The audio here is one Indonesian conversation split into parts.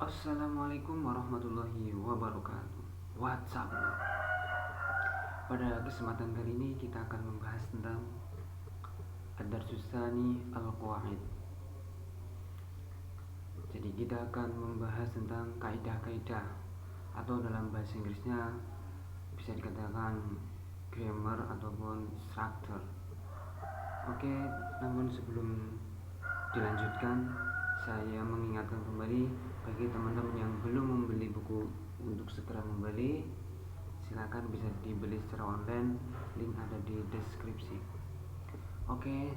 Assalamualaikum warahmatullahi wabarakatuh. What's up? Pada kesempatan kali ini kita akan membahas tentang Ad-Darsus Tsani Al-Qawaid. Jadi kita akan membahas tentang kaidah-kaidah atau dalam bahasa Inggrisnya bisa dikatakan grammar ataupun structure. Oke, namun sebelum dilanjutkan, saya mengingatkan kembali bagi teman-teman yang belum membeli buku untuk segera membeli, silakan bisa dibeli secara online, link ada di deskripsi. Oke,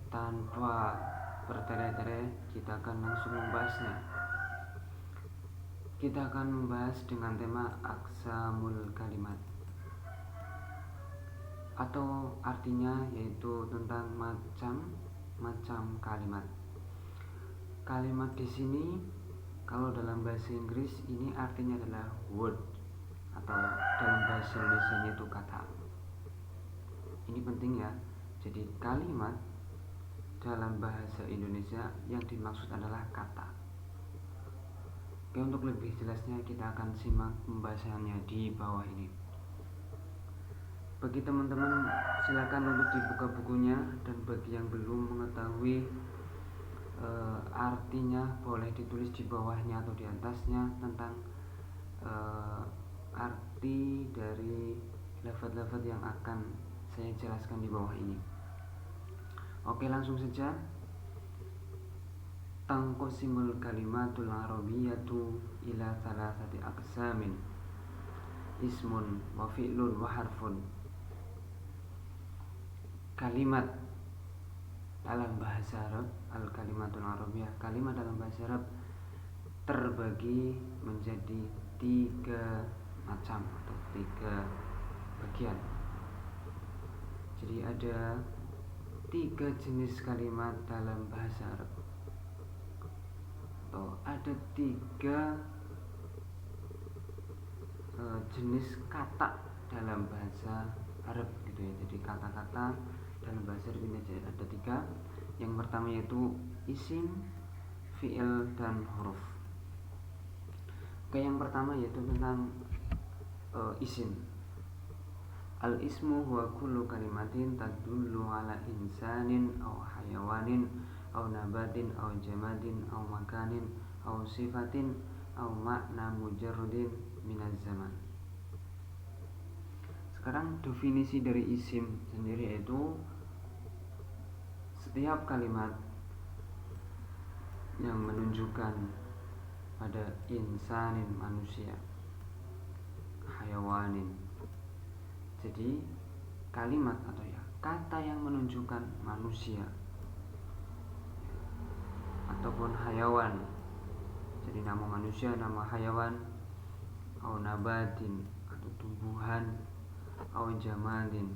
tanpa bertele-tele kita akan langsung membahasnya. Kita akan membahas dengan tema aqsamul kalimat, atau artinya yaitu tentang macam-macam kalimat. Kalimat di sini kalau dalam bahasa Inggris ini artinya adalah word, atau dalam bahasa Indonesia itu kata. Ini penting ya. Jadi kalimat dalam bahasa Indonesia yang dimaksud adalah kata. Oke, untuk lebih jelasnya kita akan simak pembahasannya di bawah ini. Bagi teman-teman silakan untuk dibuka bukunya, dan bagi yang belum mengetahui artinya boleh ditulis di bawahnya atau di atasnya tentang arti dari lafaz-lafaz yang akan saya jelaskan di bawah ini. Oke, langsung saja. Tanqasimul kalimatul arabiyyatu ila thalathati aqsamin, ismun wa fi'lun wa harfun. Kalimat dalam bahasa Arab, al-kalimatul arabiyyah, kalimat dalam bahasa Arab terbagi menjadi 3 macam atau 3 bagian. Jadi ada 3 jenis kalimat dalam bahasa Arab, atau ada 3 jenis kata dalam bahasa Arab gitu ya. Jadi kata-kata dalam bahasa Arab ini ada 3. Yang pertama yaitu isim, fi'il, dan huruf. Oke, yang pertama yaitu tentang isim. Al-ismu huwa kullu kalimatin tadullu ala insanin aw hayawanin aw nabatin aw jamadin aw makanin aw sifatin aw makna mujarradin minaz zaman. Sekarang definisi dari isim sendiri yaitu setiap kalimat yang menunjukkan pada insanin manusia, hayawanin. Jadi kalimat atau ya kata yang menunjukkan manusia ataupun hayawan. Jadi nama manusia, nama hayawan, au nabatin atau tumbuhan, au jamadin,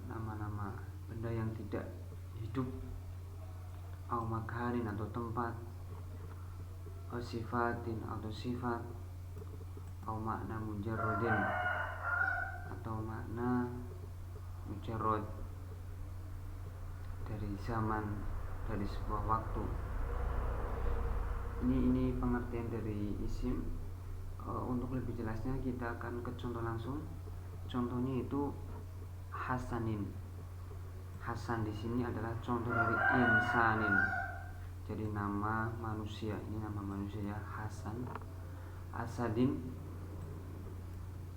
nama-nama benda yang tidak hidup, au makanin atau tempat, au sifatin atau sifat, au makna mujarrodin atau makna mujarrod dari zaman, dari sebuah waktu. Ini pengertian dari isim. Untuk lebih jelasnya kita akan ke contoh langsung. Contohnya itu hasanin. Hasan di sini adalah contoh dari insanin. Jadi nama manusia, ini nama manusia ya, Hasan. Asadin,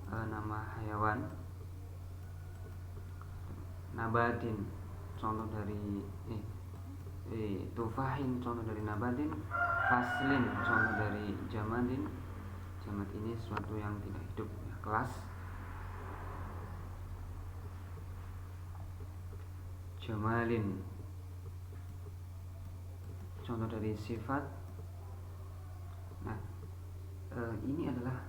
nama hayawan. Nabatin, contoh dari tufahin, contoh dari nabatin. Faslin, contoh dari jamadin. Jamad ini sesuatu yang tidak hidup ya, kelas. Jamalin, contoh dari sifat. Nah, ini adalah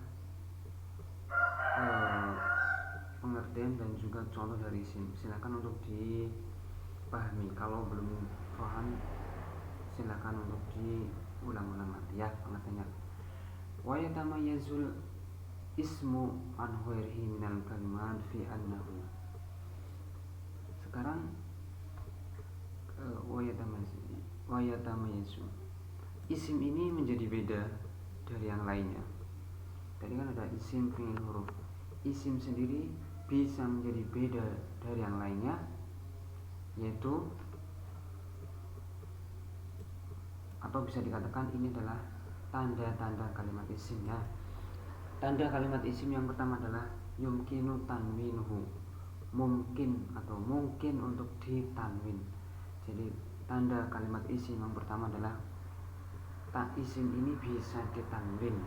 pengertian dan juga contoh dari isim. Silakan untuk dipahami. Kalau belum paham, silakan untuk diulang-ulang nanti ya pengertiannya. Wa yatamayyazul ismu an ghairihi minal kalimat fi annahu. Sekarang wa yatamayyazu. isim ini menjadi beda dari yang lainnya. Tadi kan ada isim, fi'il, huruf. Isim sendiri bisa menjadi beda dari yang lainnya, yaitu atau bisa dikatakan ini adalah tanda-tanda kalimat isimnya. Tanda kalimat isim yang pertama adalah yumkinu tanwinuhu, mungkin atau mungkin untuk ditanwin. Jadi tanda kalimat isim yang pertama adalah isim ini bisa ditanwin.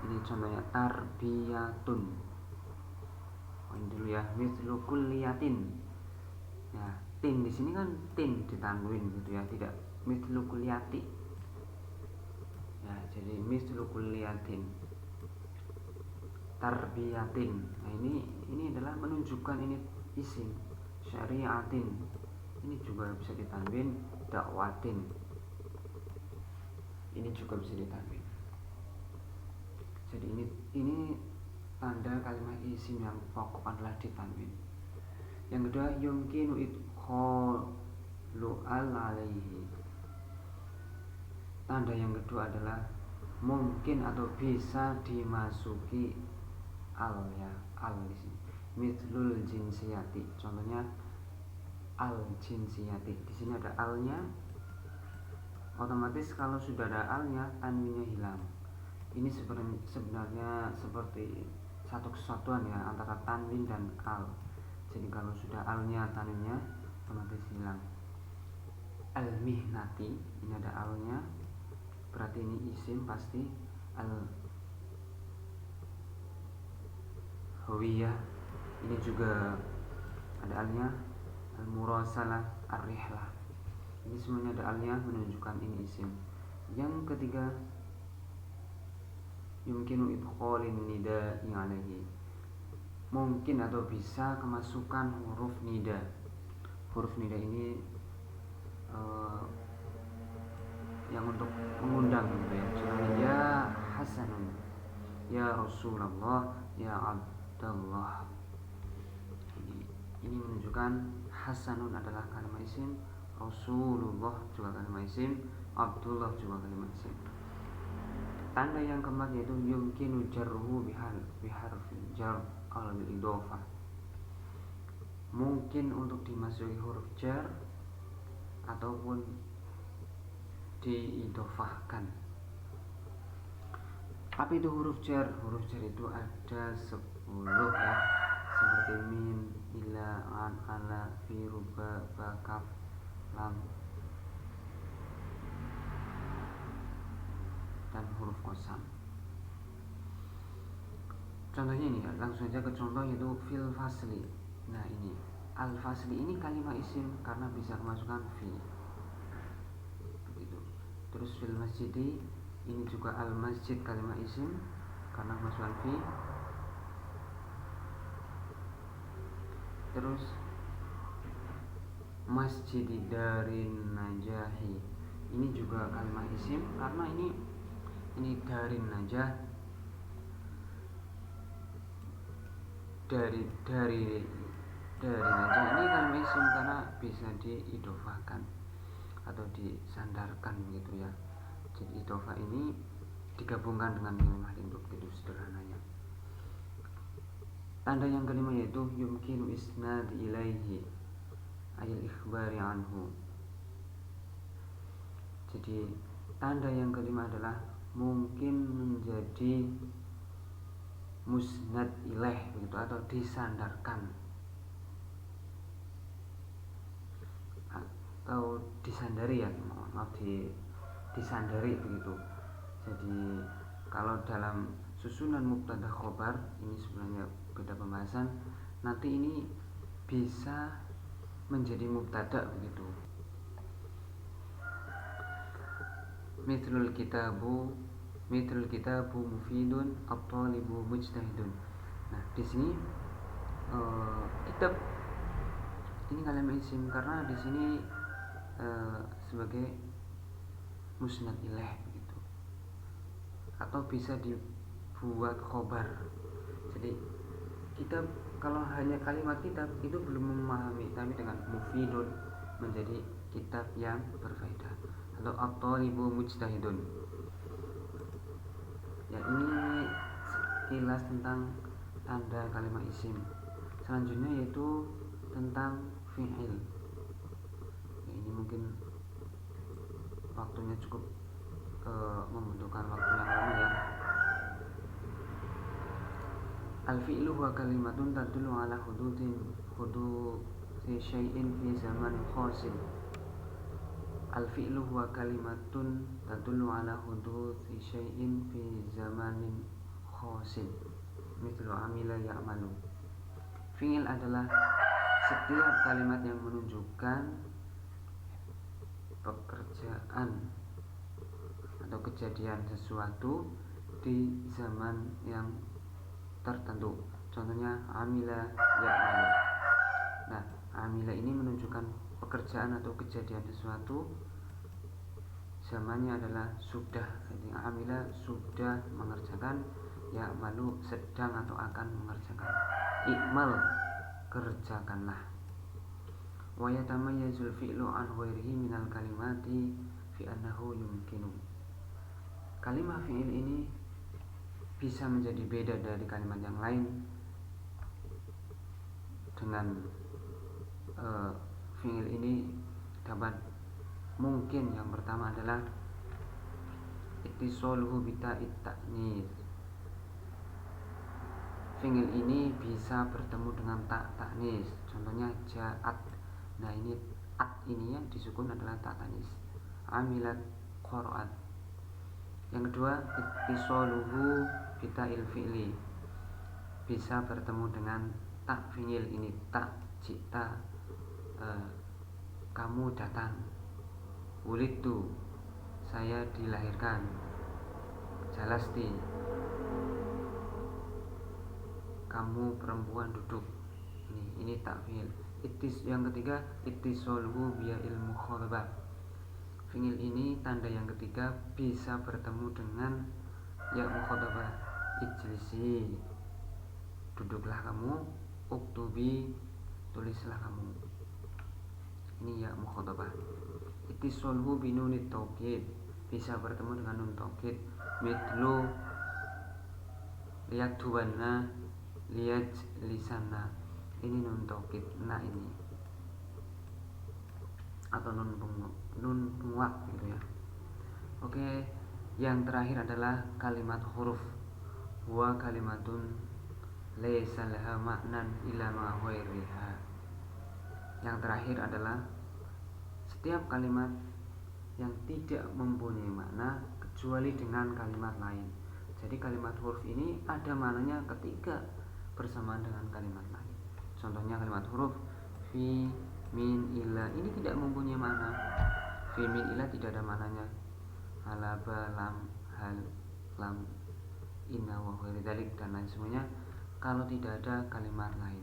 Ini contohnya tarbiyatun. Ini dulu ya, mithlu kulliyatin. Ya, tin di sini kan tin ditanwin gitu ya, tidak mithlu kulliyati. Ya, jadi mithlu kulliyatin. Tarbiyatin. Nah, ini adalah menunjukkan ini isim. Syariatin. Ini juga bisa ditanwin dakwatin. Ini juga bisa ditanwin. Jadi ini tanda kalimat isim yang pokok adalah ditanwin. Yang kedua yumkinu idkhalu al alaihi. Tanda yang kedua adalah mungkin atau bisa dimasuki al ya, al di sini. Mithlul jinsiyati. Contohnya al jinsiyati. Di sini ada alnya. Otomatis kalau sudah ada alnya, tanwinnya hilang. Ini sebenarnya seperti satu kesatuan ya antara tanwin dan al. Jadi kalau sudah alnya, tanwinnya otomatis hilang. Al mihnati, ini ada alnya, berarti ini isim pasti. Al hawiyah, ini juga ada alnya. Al murasalah, ar rihlah, ini semuanya ada alnya menunjukkan ini isim. Yang ketiga yumkinu idkhalin nida'i alaihi, mungkin atau bisa kemasukan huruf nida. Huruf nida ini yang untuk mengundang gitu ya. Contohnya ya Hasanun, ya Rasulullah, ya Abdullah. Ini menunjukkan Hasanun adalah kalimat isim, Rasulullah juga kalimat isim, Abdullah juga kalimat isim. Tanda yang keempat yaitu yumkinu jarruhu biharfil jar al bil idhofah, mungkin untuk dimasuki huruf jar ataupun diidhofahkan. Apa itu huruf jar? Huruf jar itu ada 10 ya, seperti min, ila, an, ala, fi, ruba, ba, kaf, lam, dan huruf qasam. Contohnya ini ya, langsung aja ke contoh yaitu fil fasli. Nah ini al fasli ini kalimat isim karena bisa kemasukan fi. Begitu. Terus fil masjidi, ini juga al masjid kalimat isim karena kemasukan fi. Terus masjidi darin najahi, ini juga kalimat isim karena ini darin najah, dari najah ini kalimat isim karena bisa diidhofahkan atau disandarkan gitu ya. Jadi idhofah ini digabungkan dengan kalimat induk, itu sederhananya. Tanda yang kelima yaitu yumkinu isnad ilaihi ayil ikhbari anhu. Jadi tanda yang kelima adalah mungkin menjadi musnad ilaih begitu atau disandarkan atau disandari ya, maaf disandari begitu. Jadi kalau dalam susunan mubtada khobar ini sebenarnya beda pembahasan, nanti ini bisa menjadi mubtada begitu. Mithlul kitabu mufidun, at-talibu mujtahidun. Nah di sini kitab ini kalimat isim karena di sini sebagai musnad ilaih begitu, atau bisa dibuat khobar. Jadi kita kalau hanya kalimat kitab itu belum memahami, tapi dengan mufidun menjadi kitab yang berfaedah atau at-thalibu mujtahidun. Ya, ini sekilas tentang tanda kalimat isim. Selanjutnya yaitu tentang fi'il. Ya, ini mungkin waktunya cukup membutuhkan waktu yang lama ya. Al-fi'lu huwa kalimatun tadullu ala huduthi syai'in fi zamanin khasin. Al-fi'lu huwa kalimatun tadullu ala huduthi syai'in fi zamanin khasin. Mithlu amila ya'malu. Fi'il adalah setiap kalimat yang menunjukkan pekerjaan atau kejadian sesuatu di zaman yang tertentu. Contohnya amila ya'malu. Nah, amila ini menunjukkan pekerjaan atau kejadian sesuatu, zamannya adalah sudah. Jadi amila sudah mengerjakan, ya'malu sedang atau akan mengerjakan. Ikmal, kerjakanlah. Wa yatamayyazul fi'lu an ghairihi minal kalimati fi annahu yumkinu. Kalimat fi'il ini bisa menjadi beda dari kalimat yang lain dengan fi'il ini dapat mungkin. Yang pertama adalah ittisoluhu bita'it ta'nis. Fi'il ini bisa bertemu dengan tak ta'nis. Contohnya ja'at. Nah, ini at ini yang disukun adalah tak ta'nis. Amilat qara'at. Yang kedua ittisoluhu bita'il fi'li, bisa bertemu dengan tak fi'il. Ini tak cita, kamu datang. Wulidtu, saya dilahirkan. Jalasti, kamu perempuan duduk. Ini tak fi'il. Yang ketiga ittisoluhu bi'il mukhatabah. Fi'il ini tanda yang ketiga bisa bertemu dengan ya mukhatabah. Ijlisi, duduklah kamu. Uktubi, tulislah kamu. Ini ya mukhatabah. Ittisolhu binunit taukid, bisa bertemu dengan nun taukid. Mitlu lihat duwana, lihat lisana. Ini nun taukid. Nah, ini atau nun penguat gitu ya. Oke, yang terakhir adalah kalimat huruf. Wa kalimatun laisa laha ma'nan illa ma ghairiha. Yang terakhir adalah setiap kalimat yang tidak mempunyai makna kecuali dengan kalimat lain. Jadi kalimat huruf ini ada maknanya ketika bersamaan dengan kalimat lain. Contohnya kalimat huruf fi, min, ila. Ini tidak mempunyai makna. Fi, min, ila tidak ada maknanya. Halaba, lam, hal, lam, inna wa ghairi dzalik dan lain semuanya kalau tidak ada kalimat lain.